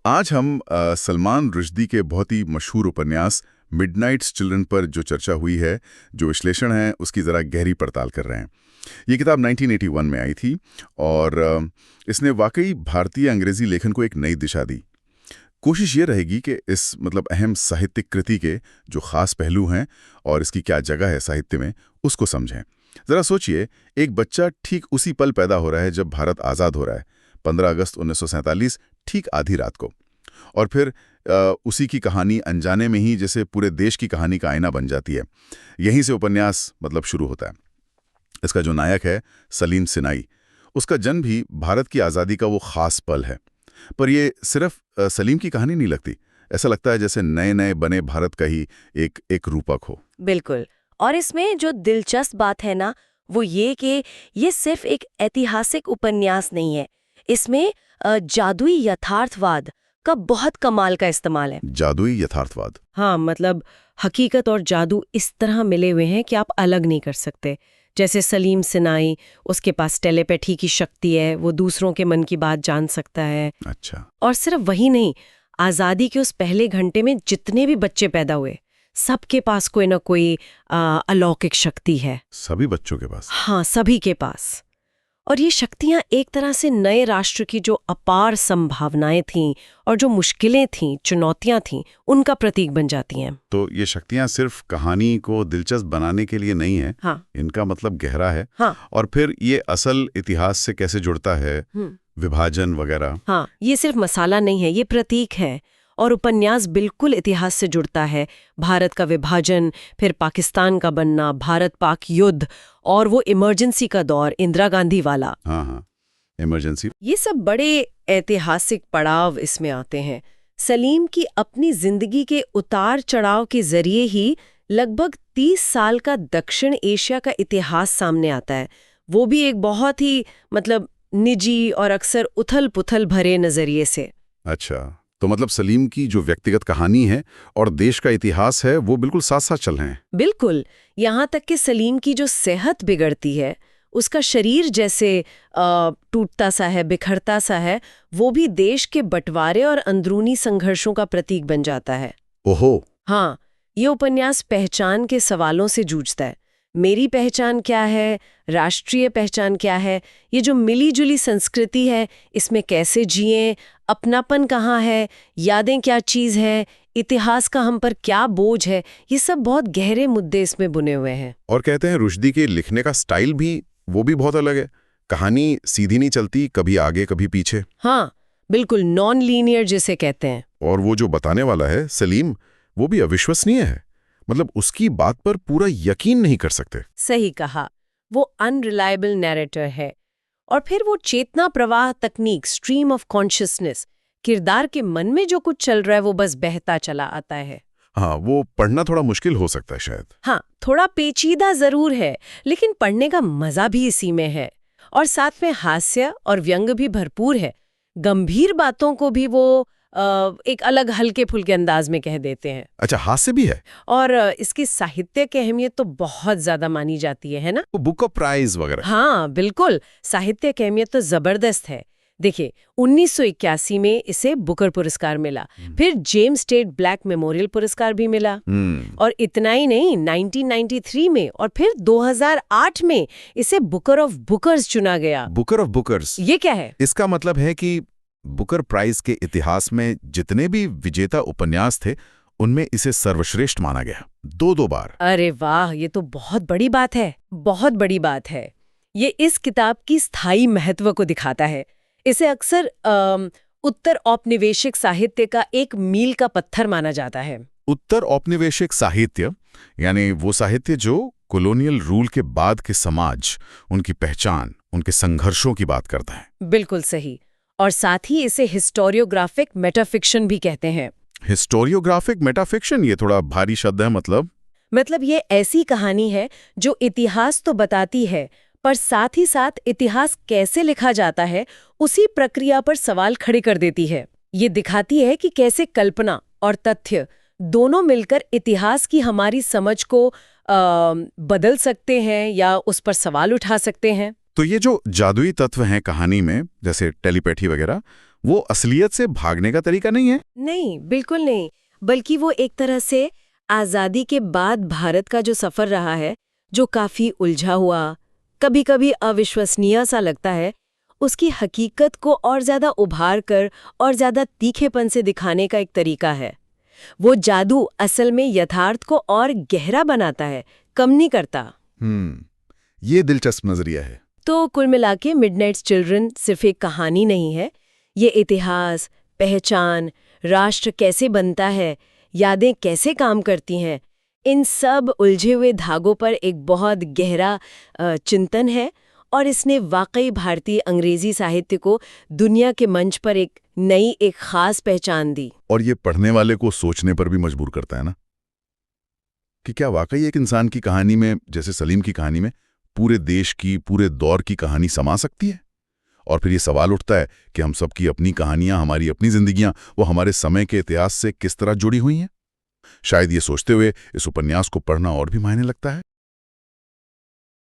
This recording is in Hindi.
आज हम सलमान रुश्दी के बहुत ही मशहूर उपन्यास मिडनाइट्स चिल्ड्रन पर जो चर्चा हुई है, जो विश्लेषण है, उसकी ज़रा गहरी पड़ताल कर रहे हैं। ये किताब 1981 में आई थी और इसने वाकई भारतीय अंग्रेजी लेखन को एक नई दिशा दी। कोशिश ये रहेगी कि इस अहम साहित्यिक कृति के जो खास पहलू हैं और इसकी क्या जगह है साहित्य में, उसको समझें। ज़रा सोचिए, एक बच्चा ठीक उसी पल पैदा हो रहा है जब भारत आज़ाद हो रहा है, 15 अगस्त 1947, ठीक आधी रात को। और फिर उसी की कहानी अनजाने में ही जैसे पूरे देश की कहानी का आईना बन जाती है। यहीं से उपन्यास शुरू होता है। इसका जो नायक है सलीम सिनाई, उसका जन्म भी भारत की आज़ादी का वो खास पल है। पर ये सिर्फ सलीम की कहानी नहीं लगती। ऐसा लगता है जैसे नए नए बने भारत का ही एक रूपक हो। बिल्कुल। और इसमें जो दिलचस्प बात है ना, वो ये कि ये सिर्फ एक ऐतिहासिक उपन्यास नहीं है। इसमें जादुई यथार्थवाद का बहुत कमाल का इस्तेमाल है। जादुई यथार्थवाद? हाँ, हकीकत और जादू इस तरह मिले हुए हैं कि आप अलग नहीं कर सकते। जैसे सलीम सिनाई, उसके पास टेलीपैथी की शक्ति है, वो दूसरों के मन की बात जान सकता है। अच्छा। और सिर्फ वही नहीं, आज़ादी के उस पहले घंटे में जितने भी बच्चे पैदा हुए, सबके पास कोई ना कोई अलौकिक शक्ति है। सभी बच्चों के पास? हाँ, सभी के पास। और ये शक्तियां एक तरह से नए राष्ट्र की जो अपार संभावनाएं थीं और जो मुश्किलें थीं, चुनौतियां थीं, उनका प्रतीक बन जाती हैं। तो ये शक्तियां सिर्फ कहानी को दिलचस्प बनाने के लिए नहीं है। हाँ। इनका गहरा है। हाँ। और फिर ये असल इतिहास से कैसे जुड़ता है, विभाजन वगैरह। हाँ, ये सिर्फ मसाला नहीं है, ये प्रतीक है। और उपन्यास बिल्कुल इतिहास से जुड़ता है। भारत का विभाजन, फिर पाकिस्तान का बनना, भारत पाक युद्ध और वो इमरजेंसी का दौर, इंदिरा गांधी वाला। हाँ, इमरजेंसी। ये सब बड़े ऐतिहासिक पड़ाव इसमें आते हैं। सलीम की अपनी जिंदगी के उतार चढ़ाव के जरिए ही लगभग 30 साल का दक्षिण एशिया का इतिहास सामने आता है। वो भी एक बहुत ही निजी और अक्सर उथल पुथल भरे नजरिए से। अच्छा, तो सलीम की जो व्यक्तिगत कहानी है और देश का इतिहास है, वो बिल्कुल साथ साथ चल रहे हैं। बिल्कुल। यहाँ तक कि सलीम की जो सेहत बिगड़ती है, उसका शरीर जैसे टूटता सा है, बिखरता सा है, वो भी देश के बंटवारे और अंदरूनी संघर्षों का प्रतीक बन जाता है। ओहो। हाँ, ये उपन्यास पहचान के सवालों से जूझता है। मेरी पहचान क्या है, राष्ट्रीय पहचान क्या है, ये जो मिली जुली संस्कृति है, इसमें कैसे जिएं, अपनापन कहाँ है, यादें क्या चीज़ है, इतिहास का हम पर क्या बोझ है, ये सब बहुत गहरे मुद्दे इसमें बुने हुए हैं। और कहते हैं रुश्दी के लिखने का स्टाइल भी बहुत अलग है। कहानी सीधी नहीं चलती, कभी आगे कभी पीछे। हाँ, बिल्कुल नॉन लीनियर जिसे कहते हैं। और वो जो बताने वाला है सलीम, वो भी अविश्वसनीय है। उसकी बात पर पूरा यकीन नहीं कर सकते। सही कहा, वो अनरिलायबल नैरेटर है। और फिर वो चेतना प्रवाह तकनीक, स्ट्रीम ऑफ कॉन्शियसनेस, किरदार के मन में जो कुछ चल रहा है वो बस बहता चला आता है। हाँ, वो पढ़ना थोड़ा मुश्किल हो सकता है शायद। हाँ, थोड़ा पेचीदा जरूर है, लेकिन पढ़ने का मजा भी इसी में है। और साथ में हास्य और व्यंग भी भरपूर है। गंभीर बातों को भी वो एक अलग हल्के फुल्के अंदाज में कह देते हैं। अच्छा, हास्य भी है। और इसकी साहित्य की अहमियत तो बहुत ज्यादा मानी जाती है ना? वो बुक ऑफ प्राइज वगैरह। हाँ, बिल्कुल, साहित्य की अहमियत तो जबरदस्त है। देखिए, 1981 में इसे बुकर पुरस्कार मिला, फिर जेम्स स्टेट ब्लैक मेमोरियल पुरस्कार भी मिला। और इतना ही नहीं, 1993 में और फिर 2008 में इसे बुकर ऑफ बुकर्स चुना गया। बुकर ऑफ बुकर्स, ये क्या है? इसका मतलब है कि बुकर प्राइज के इतिहास में जितने भी विजेता उपन्यास थे, उनमें इसे सर्वश्रेष्ठ माना गया, दो बार। अरे वाह, ये तो बहुत बड़ी बात है, बहुत बड़ी बात है। ये इस किताब की स्थायी महत्व को दिखाता है। इसे अक्सर उत्तर औपनिवेशिक साहित्य का एक मील का पत्थर माना जाता है। उत्तर औपनिवेशिक साहित्य यानी वो साहित्य जो कॉलोनियल रूल के बाद के समाज, उनकी पहचान, उनके संघर्षों की बात करता है। बिल्कुल सही। और साथ ही इसे हिस्टोरियोग्राफिक मेटाफिक्शन भी कहते हैं। हिस्टोरियोग्राफिक मेटाफिक्शन, ये थोड़ा भारी शब्द है। मतलब ये ऐसी कहानी है जो इतिहास तो बताती है, पर साथ ही साथ इतिहास कैसे लिखा जाता है, उसी प्रक्रिया पर सवाल खड़े कर देती है। ये दिखाती है कि कैसे कल्पना और तथ्य दोनों मिलकर इतिहास की हमारी समझ को बदल सकते हैं या उस पर सवाल उठा सकते हैं। तो ये जो जादुई तत्व हैं कहानी में, जैसे टेलीपैथी वगैरह, वो असलियत से भागने का तरीका नहीं है। नहीं, बिल्कुल नहीं, बल्कि वो एक तरह से आज़ादी के बाद भारत का जो सफ़र रहा है, जो काफ़ी उलझा हुआ, कभी-कभी अविश्वसनीय सा लगता है, उसकी हकीकत को और ज़्यादा उभार कर और ज़्यादा तीखेपन से दिखाने का एक तरीका है। वो जादू असल में यथार्थ को और गहरा बनाता है, कम नहीं करता। ये दिलचस्प नजरिया है। तो कुल मिलाके मिडनाइट चिल्ड्रन सिर्फ एक कहानी नहीं है, ये इतिहास, पहचान, राष्ट्र कैसे बनता है, यादें कैसे काम करती हैं, इन सब उलझे हुए धागों पर एक बहुत गहरा चिंतन है और इसने वाकई भारतीय अंग्रेजी साहित्य को दुनिया के मंच पर एक खास पहचान दी। और ये पढ़ने वाले को सोचने पर भी मजबूर करता है ना, कि क्या वाकई एक इंसान की कहानी में, जैसे सलीम की कहानी में, पूरे देश की, पूरे दौर की कहानी समा सकती है? और फिर ये सवाल उठता है कि हम सब की अपनी कहानियां, हमारी अपनी जिंदगियां, वो हमारे समय के इतिहास से किस तरह जुड़ी हुई हैं? शायद ये सोचते हुए इस उपन्यास को पढ़ना और भी मायने लगता है।